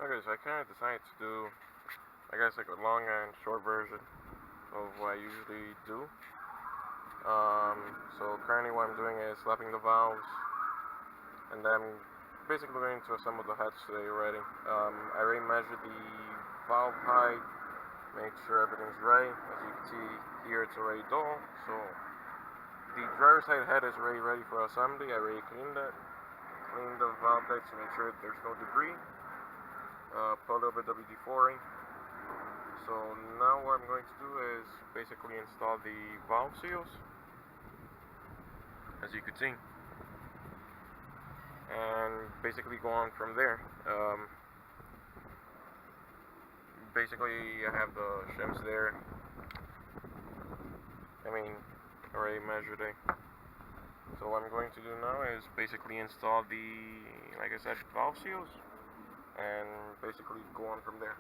Okay, so I kind of decided to do, I guess, like a long and short version of what I usually do. So currently what I'm doing is slapping the valves, and then basically going to assemble the heads today already. I already measured the valve height, make sure everything's right. As you can see here, it's already dull, so the driver's side head is already ready for assembly. I already cleaned it, cleaned the valve decks to make sure there's no debris. Put a little bit of WD-40. So now what I'm going to do is basically install the valve seals, as you can see, and basically go on from there. Basically I have the shims there, already measured it. So what I'm going to do now is basically install the, like I said, valve seals, and basically go on from there.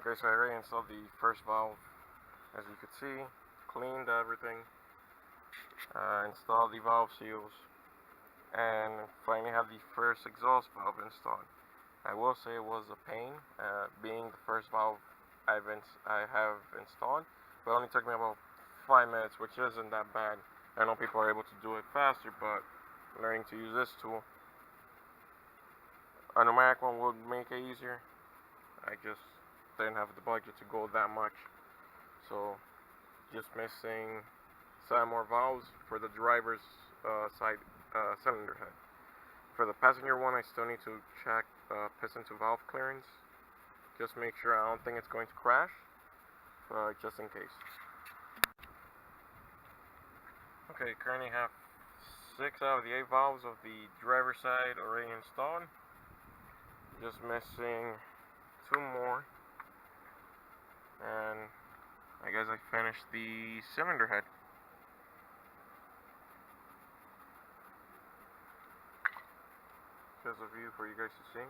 Okay, so I already installed the first valve, as you can see, cleaned everything, installed the valve seals, and finally have the first exhaust valve installed. I will say it was a pain, being the first valve I have installed, but it only took me about 5 minutes, which isn't that bad. I know people are able to do it faster, but learning to use this tool, a pneumatic one would make it easier. I just didn't have the budget to go that much, so just missing 7 more valves for the driver's side cylinder head. For the passenger one, I still need to check piston to valve clearance, just make sure. I don't think it's going to crash, but just in case. Okay, currently have 6 out of the 8 valves of the driver's side already installed. Just missing 2 more, and I guess I finished the cylinder head. Just a view for you guys to see.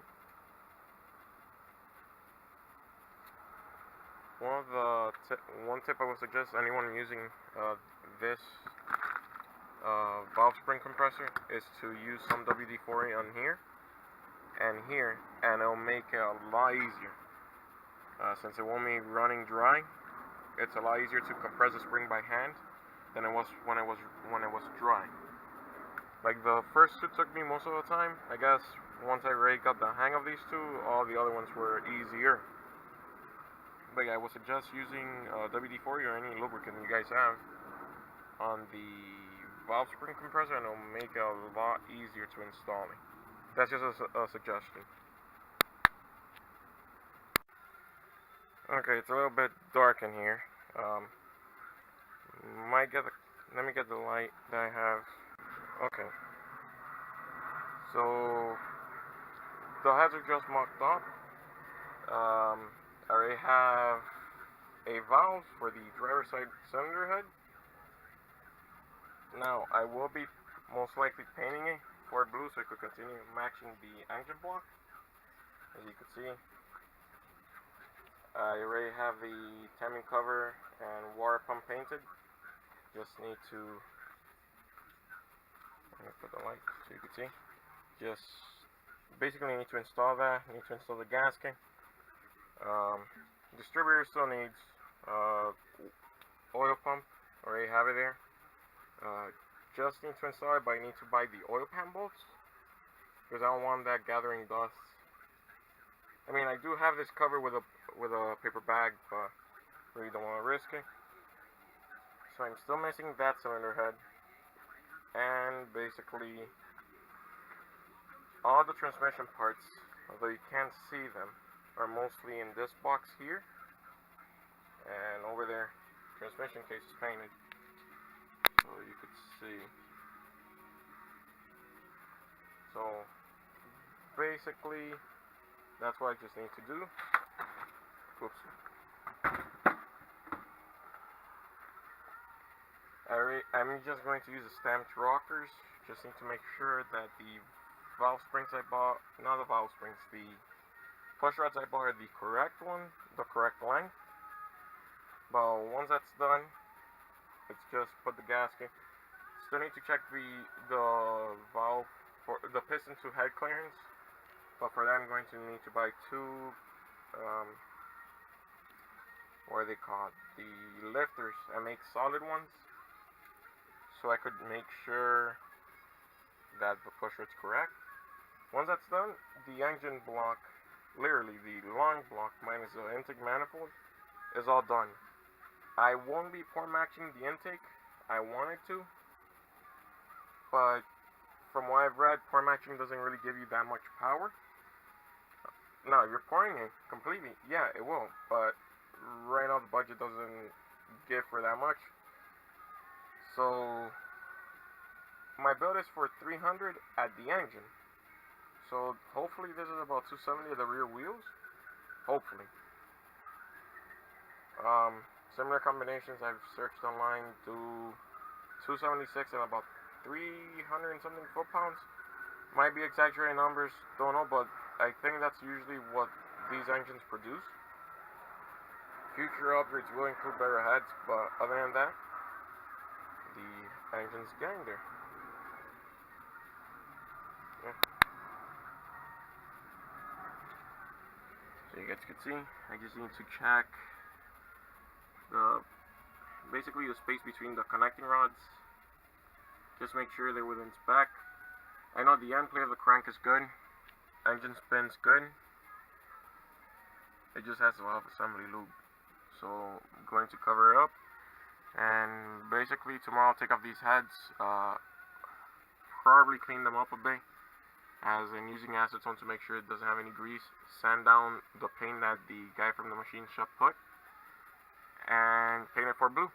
One tip I would suggest anyone using this valve spring compressor is to use some WD-40 on here and here, and it'll make it a lot easier. Since it won't be running dry, it's a lot easier to compress the spring by hand than it was when it was dry. Like the first two took me most of the time. I guess once I already got the hang of these two, all the other ones were easier. But yeah, I would suggest using WD-40 or any lubricant you guys have on the valve spring compressor, and it'll make it a lot easier to install. That's just a suggestion. Okay, it's a little bit dark in here. Let me get the light that I have. Okay. So the heads are just mocked up. I already have a valve for the driver's side cylinder head. Now I will be most likely painting it for blue so it could continue matching the engine block. As you can see, I already have the timing cover and water pump painted. Just need to, let me put the light so you can see. Just basically need to install that. Need to install the gasket. Distributor still needs oil pump. Already have it there. Just need to install it, but I need to buy the oil pan bolts because I don't want that gathering dust. I mean, I do have this covered with a paper bag, but really don't want to risk it. So I'm still missing that cylinder head, and basically all the transmission parts, although you can't see them, are mostly in this box here, and over there, transmission case is painted, so you could see. So basically, that's what I just need to do. Oops. I'm just going to use the stamped rockers. Just need to make sure that the valve springs I bought, not the valve springs, the push rods I bought are the correct one, the correct length. But once that's done, it's just put the gasket. Still need to check the valve for the piston to head clearance, but for that I'm going to need to buy two, what are they called? The lifters. I make solid ones, so I could make sure that the pusher's correct. Once that's done, the engine block, literally the long block minus the intake manifold, is all done. I won't be pore matching the intake. I wanted to, but from what I've read, pore matching doesn't really give you that much power. Now, if you're pouring it completely, yeah, it will, but right now the budget doesn't give for that much. So my build is for 300 at the engine. So hopefully this is about 270 at the rear wheels. Hopefully. Similar combinations I've searched online do 276 and about 300 and something foot-pounds. Might be exaggerating numbers, don't know, but I think that's usually what these engines produce. Future upgrades will include better heads, but other than that, the engine's getting there. Yeah. So you guys can see, I just need to check basically the space between the connecting rods. Just make sure they're within spec. I know the end play of the crank is good. Engine spin's good. It just has a lot of assembly lube. So I'm going to cover it up. And basically tomorrow I'll take off these heads. Probably clean them up a bit, as in using acetone to make sure it doesn't have any grease. Sand down the paint that the guy from the machine shop put, and paint it for blue.